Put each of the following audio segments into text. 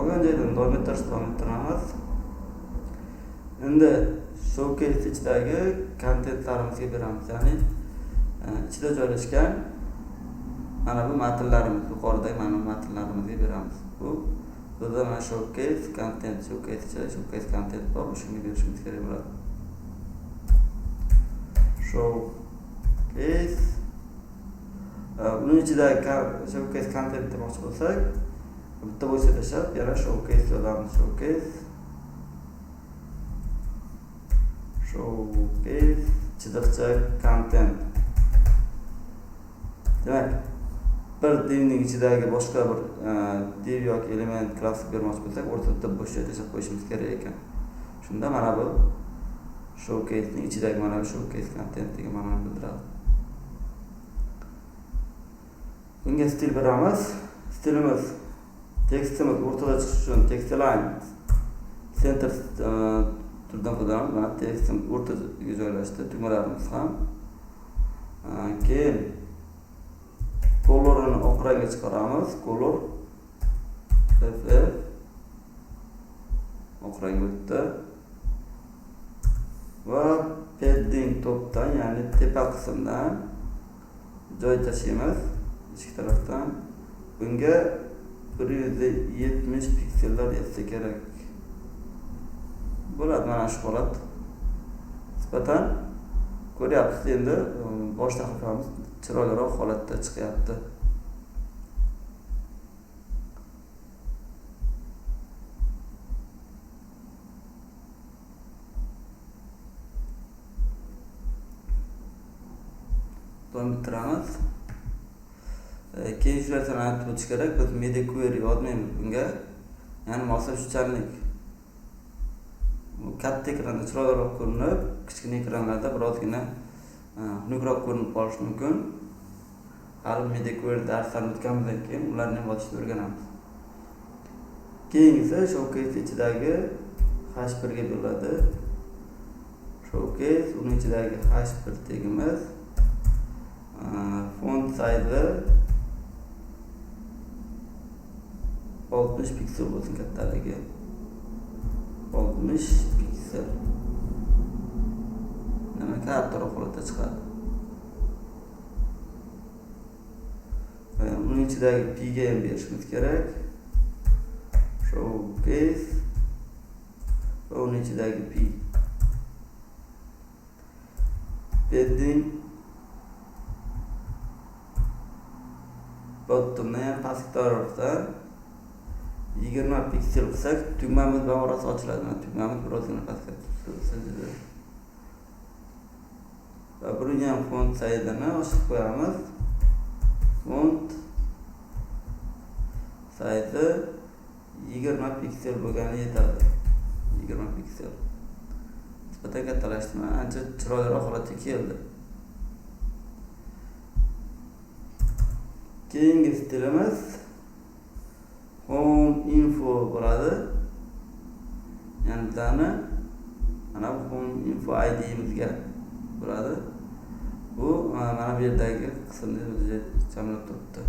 qolgan joydan davom ettiramiz. Endi showcase ichidagi kontentlarimizga beramiz. Ya'ni ichida joylashgan mana bu matnlarimiz, yuqoridagi mana bu matnlarimizga beramiz. Bu bizda mana showcase content bor, shunga berishimiz kerak bo'ladi. Showcase buning ichidagi showcase content demoqchi bo'lsak, bitta bo'lsa tashlab, yana showcase yozamiz. Showcase chiziqcha content. Demak, bir divning ichidagi boshqa bir div yoki element klass bermoqchi bo'lsak, o'rtada bo'sh joy tashlab qo'yishimiz kerak ekan. Shunda mana bu showcase ning ichidagi mana bu showcase content degan ma'noni bildiradi. Bunga stil beramiz. Stilimiz tekstimiz o'rtada chiqishi uchun text line center turdan foydalanib, mana tekstim o'rtaga joylashdi. Tugmalarimiz ham. Keyin colorini oq rangga chiqaramiz. Color FF oq rang o'tdi. Va padding topdan, ya'ni tepa qismdan joy tashlaymiz ichki tarafdan. Bunga 170 piksellar yetsa kerak bo'ladi. Mana shu holat nisbatan ko'ryapsiz, endi bosh sahifamiz chiroyliroq holatda chiqyapti. Davom ettiramiz. Keyin shu narsani aytib o'tish kerak, biz media query yozmaymiz bunga. Ya'ni moslashuvchanlik. Katta ekranda chiroyliroq ko'rinib, kichkina ekranlarda birozgina xunukroq ko'rinib qolishi mumkin. Hali media query darslarni o'tganimizdan keyin ularni ham yozishni o'rganamiz. Keyingisi showcase ichidagi H1 ga bo'ladi. Showcase uning ichidagi H1 tegimiz font size 60 piksel bo'lsin kattaligi. 60 piksel. Nima kattaroq holatda chiqadi. Uning ichidagi p ga ham berishimiz kerak. Showcase va uning ichidagi p. Padding bottomdan ham pastki tarafdan 20 piksel qilsak, tugmamiz bavorasi ochiladi. Tugmamiz birozgina pastga tushadi. Va buni ham font size-ni oshirib qo'yamiz. Font size 20 piksel bo'lgani yetadi. 20 piksel. Nisbatan kattalashdi, ancha chiroyliroq holatga keldi. Keyingi stilimiz home info bo'ladi. Ya'ni bizlarni mana bu home info ID'imizga bo'ladi. Bu mana bu yerdagi qismni o'ziga jamlab turibdi.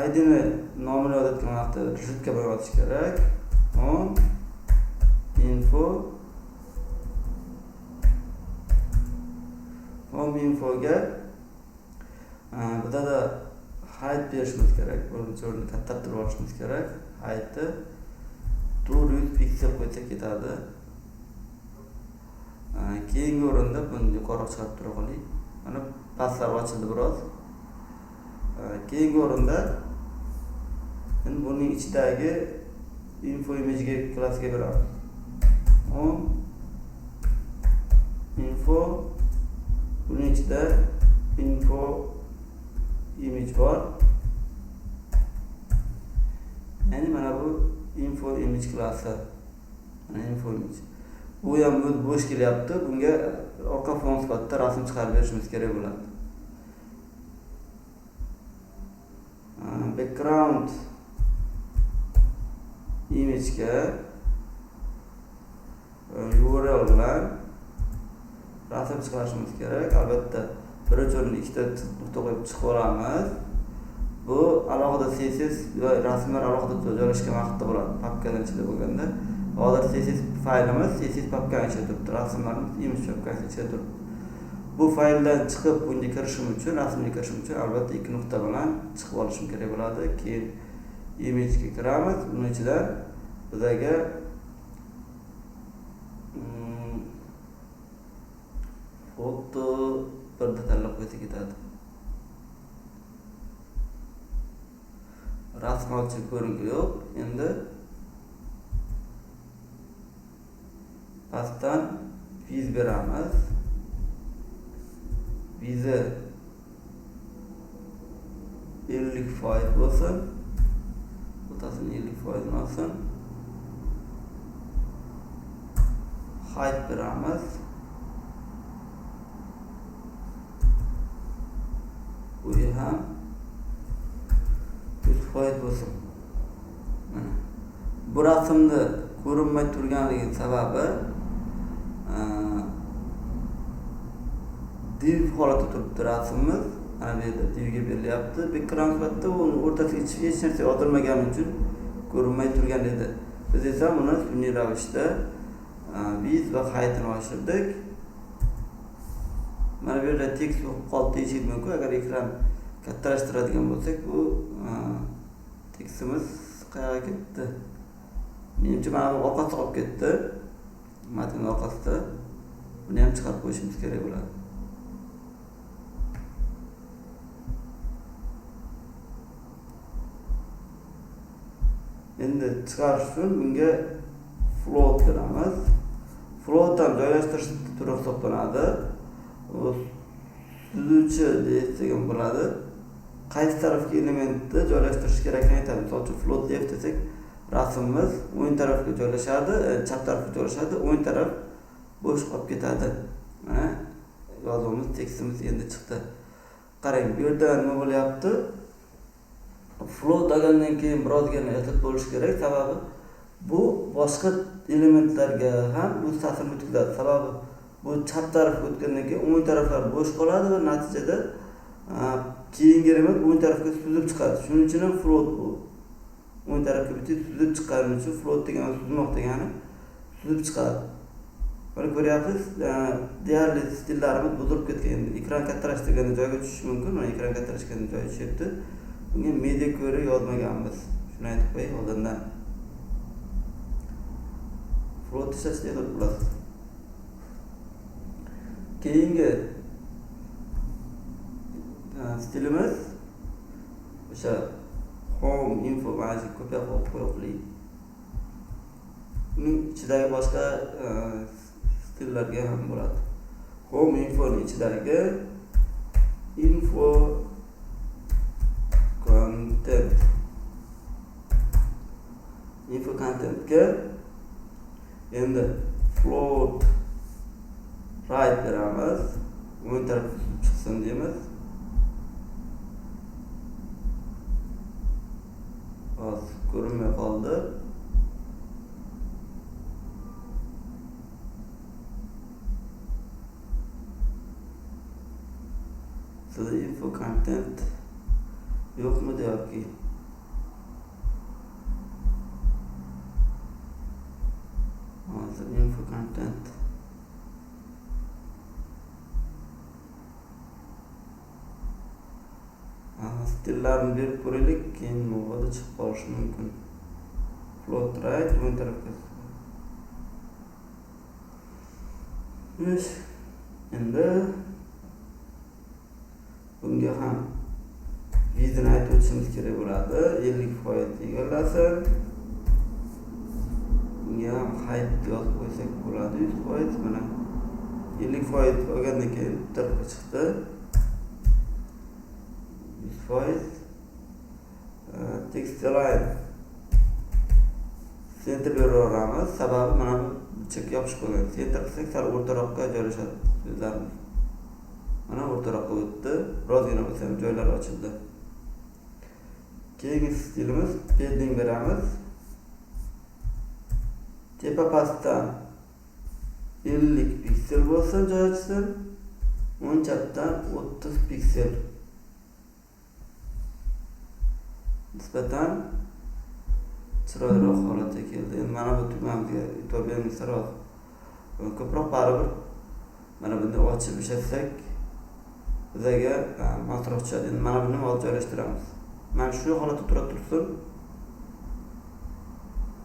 ID'ni nomini yozayotgan vaqtda rujutka bilan yozish kerak. Home infoga bizda height berishimiz kerak. Birinchi o'rinda kattaroq olishimiz kerak. Height'ni 400 piksel qo'ysak ketadi. Keyingi o'rinda buni yuqoriroq chiqarib tura qoling. Mana pastlar ochildi biroz. Keyingi o'rinda endi buning ichidagi info image'ga klassga beramiz. Home info buning ichida info image bor. Ya'ni mana bu info image klassi. Mana info image. Bu ham bo'sh kelyapti. Bunga orqa fon sifatida rasm chiqarib berishimiz kerak bo'ladi. Background image ga URL bilan rasm chiqarishimiz kerak. Albatta birinchi o'ringa ikkita nuqta qo'yib chiqib olamiz. Bu alohida CSS va rasmlar alohida joylashgan vaqtda bo'ladi, papkadan ichida bo'lganda. Hozir CSS faylimiz CSS papkaning ichida turibdi, rasmlarimiz image papkasining ichida turibdi. Bu fayldan chiqib bunga kirishim uchun, rasmga kirishim uchun albatta ikki nuqta bilan chiqib olishim kerak bo'ladi. Keyin image ga kiramiz. Buning ichida bizga foto birda tanlab qo'ysa ketadi. Rasm ochib ko'rinki yo'q. Endi pastdan viz beramiz. Vizi 50% bo'lsin. O'rtasini 50% olsin. Height beramiz. Bu ham 100% bo'lsin. Mana bu rasmni ko'rinmay turganligi sababi div holatda turibdi rasmimiz. Mana bu yerda divga berilyapti. Background sifatida uni o'rtasiga hech narsa yozilmagani uchun ko'rinmay turgan edi. Biz esa buni sun'iy ravishda width va height'ini oshirdik. Mana bu yerda tekst yo'q qoldi deyishingiz mumkin. Agar ekran kattalashtiradigan bo'lsak, bu tekstimiz qayerga ketdi? Menimcha mana bu orqasiga olib ketdi. Matn orqasida. Buni ham chiqarib qo'yishimiz kerak bo'ladi. Endi chiqarish uchun bunga float beramiz. Floatdan joylashtirish turi hisoblanadi. U suzuvchi degan bo'ladi. Qaysi tarafga elementni joylashtirish kerakligini aytadi. Misol uchun float left desak, rasmimiz o'ng tarafga joylashadi, chap tarafga joylashadi, o'ng taraf bo'sh qolib ketadi. Mana yozuvimiz, tekstimiz endi chiqdi. Qarang, bu yerda nima bo'lyapti? Float degandan keyin birozgina ehtiyot bo'lish kerak, sababi bu boshqa elementlarga ham o'z ta'sirini o'tkazadi. Sababi bu chap tarafga o'tgandan keyin o'ng taraflar bo'sh qoladi va natijada keyingi element o'ng tarafga suzib chiqadi. Shuning uchun ham float bu. O'ng tarafga bitib suzib chiqqani uchun float degani suzmoq degani suzib chiqadi. Buni ko'ryapsiz, deyarli stillarimiz buzilib ketgan. Ekran kattalashtirganda joyga tushishi mumkin. Mana ekran kattalashganda joyi tushyapti. Bunga media query yozmaganmiz. Shuni aytib qo'ying oldindan. Float ishlashni e'tibor qilasiz. Keyingi stilimiz o'sha home info magic ko'payib qo'yib. Uning ichidagi boshqa stillarga ham bo'ladi. Home info ning ichidagi info contentga endi float right beramiz. O'ng tarafga chiqsin deymiz. Hozir ko'rinmay qoldi. Sizda info content yo'qmi deyapti. Hozir info content stillarni berib ko'raylik, keyin mo'g'ada chiqib qolishi mumkin. Float right o'ng tarafga. Endi bunga ham vizini aytib o'tishimiz kerak bo'ladi. 50% egallasin. Bunga ham height yozib qo'ysak bo'ladi. 100%. Mana 50% olgandan keyin tarafga chiqdi. 100%. Text align center beraveramiz. Sababi mana bu chekka yopishib qo'ygan. Center qilsak sal o'rtaroqqa joylashadi so'zlarimiz. Mana o'rtaroqqa o'tdi. Birozgina bo'lsa ham joylar ochildi. Keyingi stilimiz padding beramiz. Tepa pastdan 50 piksel bo'lsin joy ochsin. o'ng chapdan 30 piksel nisbatan chiroyliroq holatga keldi. Endi mana bu tugmamizga e'tibor bermasak ko'proq baribir mana buni ochib ishlatsak bizga masroq tushadi. Endi mana buni olib joylashtiramiz. Mana shu holatda tura tursin.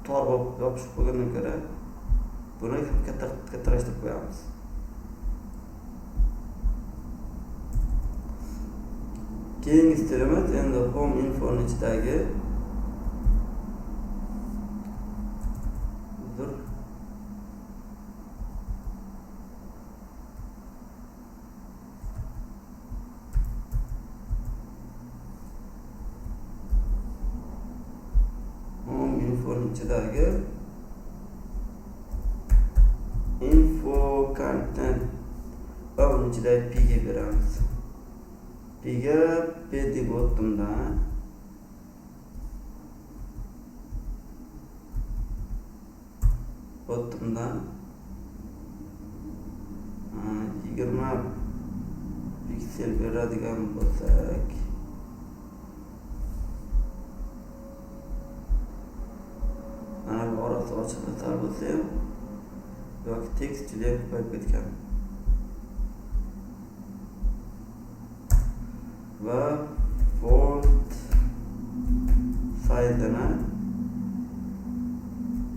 Tor bo'lib yopishib qo'ygandan ko'ra buni kattalashtirib qo'yamiz. Keyingi stilimiz endi Home Info'ning ichidagi ichidagi info content va uni ichidagi p ga beramiz. P ga p deb bottomdan 20 piksel beradigan bo'lsak mana bu orasi ochilib bo'lsa ham yoki tekst juda ko'payib ketgan va font size'ini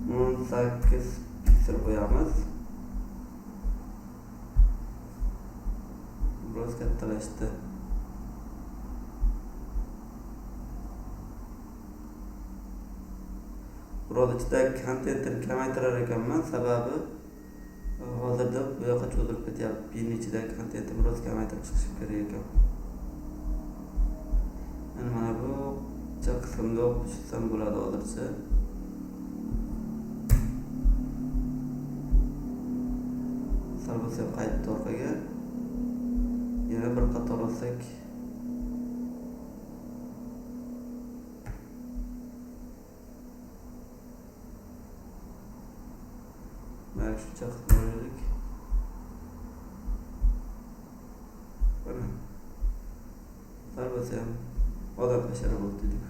18 piksel qo'yamiz. Biroz kattalashdi. Biroz ichidagi kontentni kamaytirar ekanman, sababi hozirda bu yoqqa cho'zilib ketyapti. Pin ichidagi kontentni biroz kamaytirib chiqishim kerak ekan. Mana bu qismda o'qishsam bo'ladi hozircha. Sal bo'lsa qaytdi orqaga. Yana bir qator olsak mana shuncha qilib qo'yaylik. Mana sal bo'lsa ham odam bashara bo'ldi dedik.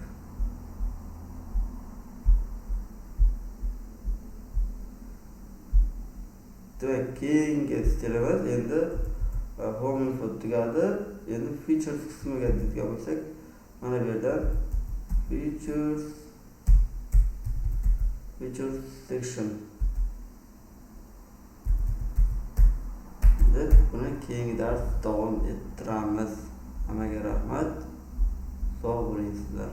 Demak, keyingi stilimiz endi Home Info tugadi. Endi Features qismiga kelgan bo'lsak, mana bu yerda Features section deb buni keyingi dars davom ettiramiz. Hammaga rahmat. Sog' bo'ling sizlar.